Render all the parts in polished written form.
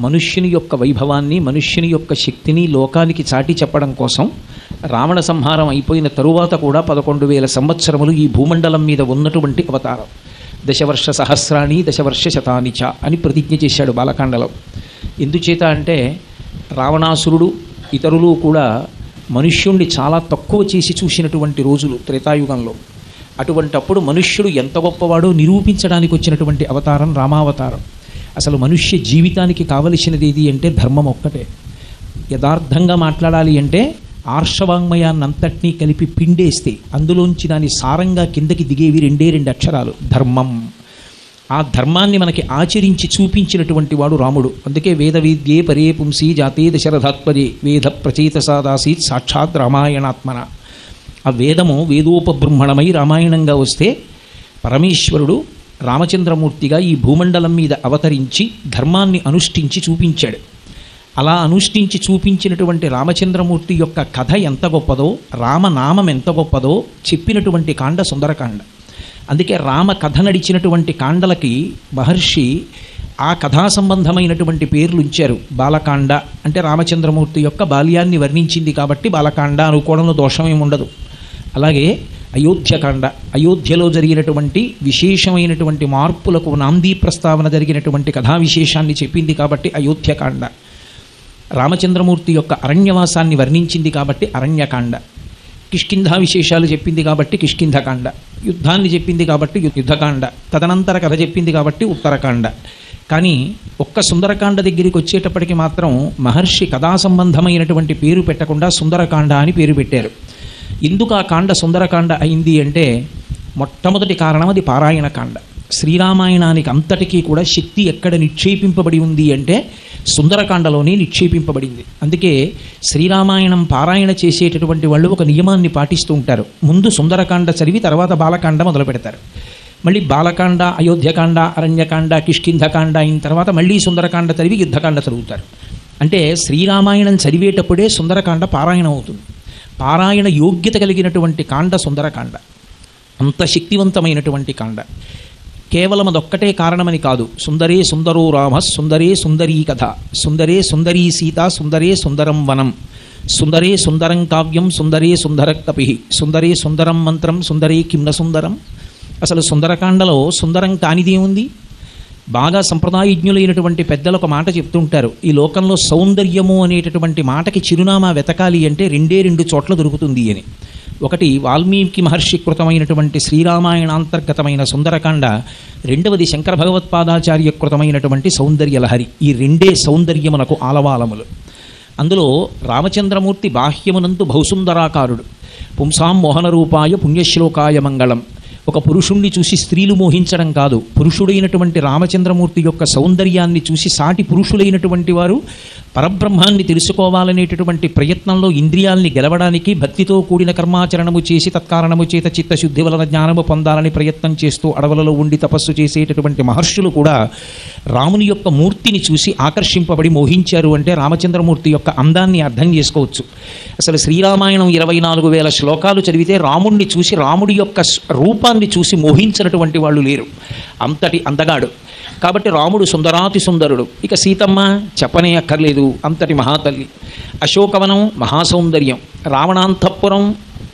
మనుష్యుని యొక్క వైభవాన్ని, మనుష్యుని యొక్క శక్తిని లోకానికి చాటి చెప్పడం కోసం రావణ సంహారం అయిపోయిన తరువాత కూడా 11,000 సంవత్సరములు ఈ భూమండలం మీద ఉన్నటువంటి అవతారం. దశవర్ష సహస్రాణి దశవర్ష శతాని చ అని ప్రతిజ్ఞ చేశాడు బాలకాండలో. ఎందుచేత అంటే రావణాసురుడు ఇతరులు కూడా మనుష్యుణ్ణి చాలా తక్కువ చేసి చూసినటువంటి రోజులు త్రేతాయుగంలో. అటువంటప్పుడు మనుష్యుడు ఎంత గొప్పవాడో నిరూపించడానికి వచ్చినటువంటి అవతారం రామావతారం. అసలు మనుష్య జీవితానికి కావలసినది ఏది అంటే ధర్మం ఒక్కటే. యథార్థంగా మాట్లాడాలి అంటే ఆర్షవాంగ్మయాన్నంతటినీ కలిపి పిండేస్తే అందులోంచి దాని సారంగా కిందకి దిగేవి 2 అక్షరాలు ధర్మం. ఆ ధర్మాన్ని మనకి ఆచరించి చూపించినటువంటి వాడు రాముడు. అందుకే వేద విద్యే పరే పుంసి జాతే దశరథాత్మజే వేద ప్రచేతసాదాసీత్ సాక్షాత్ రామాయణాత్మన. ఆ వేదము వేదోపబృంహణమై రామాయణంగా వస్తే పరమేశ్వరుడు రామచంద్రమూర్తిగా ఈ భూమండలం మీద అవతరించి ధర్మాన్ని అనుష్ఠించి చూపించాడు. అలా అనుష్ఠించి చూపించినటువంటి రామచంద్రమూర్తి యొక్క కథ ఎంత గొప్పదో, రామనామం ఎంత గొప్పదో చెప్పినటువంటి కాండ సుందరకాండ. అందుకే రామ కథ నడిచినటువంటి కాండలకి మహర్షి ఆ కథా సంబంధమైనటువంటి పేర్లు ఉంచారు. బాలకాండ అంటే రామచంద్రమూర్తి యొక్క బాల్యాన్ని వర్ణించింది కాబట్టి బాలకాండ అనుకోవడంలో దోషమేముండదు. అలాగే అయోధ్యకాండ, అయోధ్యలో జరిగినటువంటి విశేషమైనటువంటి మార్పులకు నాందీ ప్రస్తావన జరిగినటువంటి కథా విశేషాన్ని చెప్పింది కాబట్టి అయోధ్యకాండ. రామచంద్రమూర్తి యొక్క అరణ్యవాసాన్ని వర్ణించింది కాబట్టి అరణ్యకాండ. కిష్కింధా విశేషాలు చెప్పింది కాబట్టి కిష్కింధకాండ. యుద్ధాన్ని చెప్పింది కాబట్టి యుద్ధకాండ. తదనంతర కథ చెప్పింది కాబట్టి ఉత్తరకాండ. కానీ ఒక్క సుందరకాండ దగ్గరికి వచ్చేటప్పటికి మాత్రం మహర్షి కథా సంబంధమైనటువంటి పేరు పెట్టకుండా సుందరకాండ అని పేరు పెట్టారు. ఎందుకు ఆ కాండ సుందరకాండ అయింది అంటే మొట్టమొదటి కారణం అది పారాయణకాండ. శ్రీరామాయణానికి అంతటికీ కూడా శక్తి ఎక్కడ నిక్షేపింపబడి ఉంది అంటే సుందరకాండలోనే నిక్షేపింపబడింది. అందుకే శ్రీరామాయణం పారాయణ చేసేటటువంటి వాళ్ళు ఒక నియమాన్ని పాటిస్తూ ఉంటారు. ముందు సుందరకాండ చదివి తర్వాత బాలకాండ మొదలు పెడతారు. మళ్ళీ బాలకాండ, అయోధ్యకాండ, అరణ్యకాండ, కిష్కింధకాండ అయిన తర్వాత మళ్ళీ సుందరకాండ చదివి యుద్ధకాండ చదువుతారు. అంటే శ్రీరామాయణం చదివేటప్పుడే సుందరకాండ పారాయణం అవుతుంది. పారాయణ యోగ్యత కలిగినటువంటి కాండ సుందరకాండ. అంత శక్తివంతమైనటువంటి కాండ. కేవలం అదొక్కటే కారణమని కాదు. సుందరే సుందరో రామ, సుందరే సుందరీ కథ, సుందరే సుందరీ సీత, సుందరే సుందరం వనం, సుందరే సుందరం కావ్యం, సుందరే సుందర కపి, సుందరే సుందరం మంత్రం, సుందరే కిమ్న సుందరం. అసలు సుందరకాండలో సుందరం కానిదేముంది? బాగా సంప్రదాయజ్ఞులైనటువంటి పెద్దలు ఒక మాట చెప్తుంటారు. ఈ లోకంలో సౌందర్యము అనేటటువంటి మాటకి చిరునామా వెతకాలి అంటే 2 చోట్ల దొరుకుతుంది అని. ఒకటి వాల్మీకి మహర్షి కృతమైనటువంటి శ్రీరామాయణాంతర్గతమైన సుందరకాండ, రెండవది శంకర భగవత్పాదాచార్య కృతమైనటువంటి సౌందర్యలహరి. ఈ 2 సౌందర్యమునకు ఆలవాలములు. అందులో రామచంద్రమూర్తి బాహ్యమునందు బహుసుందరాకారుడు. పుంసాం మోహనరూపాయ పుణ్యశ్లోకాయ మంగళం. ఒక పురుషుణ్ణి చూసి స్త్రీలు మోహించడం కాదు, పురుషుడైనటువంటి రామచంద్రమూర్తి యొక్క సౌందర్యాన్ని చూసి సాటి పురుషులైనటువంటి వారు పరబ్రహ్మాన్ని తెలుసుకోవాలనేటటువంటి ప్రయత్నంలో ఇంద్రియాల్ని గెలవడానికి భక్తితో కూడిన కర్మాచరణము చేసి తత్కారణము చేత చిత్తశుద్ధి వలన జ్ఞానము పొందాలని ప్రయత్నం చేస్తూ అడవులలో ఉండి తపస్సు చేసేటటువంటి మహర్షులు కూడా రాముని యొక్క మూర్తిని చూసి ఆకర్షింపబడి మోహించారు అంటే రామచంద్రమూర్తి యొక్క అందాన్ని అర్థం చేసుకోవచ్చు. అసలు శ్రీరామాయణం 24,000 శ్లోకాలు చదివితే రాముణ్ణి చూసి రాముడి యొక్క రూపాన్ని చూసి మోహించినటువంటి వాళ్ళు లేరు. అంతటి అందగాడు కాబట్టి రాముడు సుందరాతి సుందరుడు. ఇక సీతమ్మ చెప్పనే అక్కర్లేదు, అంతటి మహాతల్లి. అశోకవనం మహాసౌందర్యం, రావణాంతఃపురం,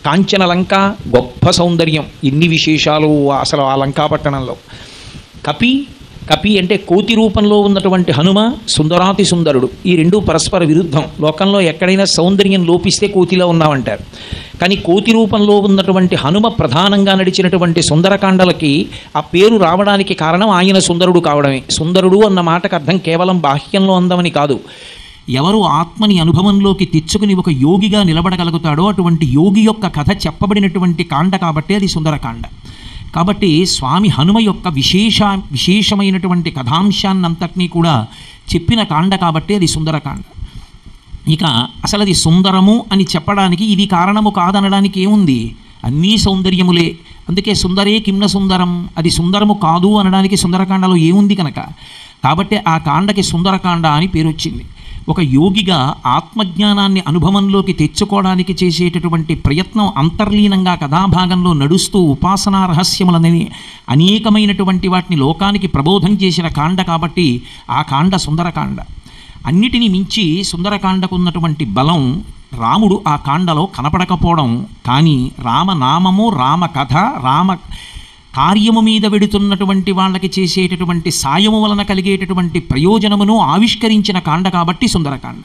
కాంచన లంక గొప్ప సౌందర్యం. ఇన్ని విశేషాలు అసలు ఆ లంకాపట్టణంలో. కపి అంటే కోతి రూపంలో ఉన్నటువంటి హనుమ సుందరాతి సుందరుడు. ఈ 2 పరస్పర విరుద్ధం. లోకంలో ఎక్కడైనా సౌందర్యం లోపిస్తే కోతిలో ఉన్నామంటారు. కానీ కోతి రూపంలో ఉన్నటువంటి హనుమ ప్రధానంగా నడిచినటువంటి సుందరకాండలకి ఆ పేరు రావడానికి కారణం ఆయన సుందరుడు కావడమే. సుందరుడు అన్న మాటకు అర్థం కేవలం బాహ్యంలో అందమని కాదు. ఎవరు ఆత్మని అనుభవంలోకి తెచ్చుకుని ఒక యోగిగా నిలబడగలుగుతాడో అటువంటి యోగి యొక్క కథ చెప్పబడినటువంటి కాండ కాబట్టి అది సుందరకాండ. కాబట్టి స్వామి హనుమ యొక్క విశేషమైనటువంటి కథాంశాన్నంతటినీ కూడా చెప్పిన కాండ కాబట్టి అది సుందరకాండ. ఇక అసలు అది సుందరము అని చెప్పడానికి ఇది కారణము కాదనడానికి ఏముంది? అన్నీ సౌందర్యములే. అందుకే సుందరే కిమ్న సుందరం, అది సుందరము కాదు అనడానికి సుందరకాండలో ఏముంది కనుక. కాబట్టి ఆ కాండకి సుందరకాండ అని పేరు వచ్చింది. ఒక యోగిగా ఆత్మజ్ఞానాన్ని అనుభవంలోకి తెచ్చుకోవడానికి చేసేటటువంటి ప్రయత్నం అంతర్లీనంగా కథాభాగంలో నడుస్తూ ఉపాసనా రహస్యములని అనేకమైనటువంటి వాటిని లోకానికి ప్రబోధం చేసిన కాండ కాబట్టి ఆ కాండ సుందరకాండ. అన్నిటినీ మించి సుందరకాండకు ఉన్నటువంటి బలం రాముడు ఆ కాండలో కనపడకపోవడం, కానీ రామనామము, రామ కథ, రామ కార్యము మీద వెడుతున్నటువంటి వాళ్ళకి చేసేటటువంటి సాయము వలన కలిగేటటువంటి ప్రయోజనమును ఆవిష్కరించిన కాండ కాబట్టి సుందరకాండ.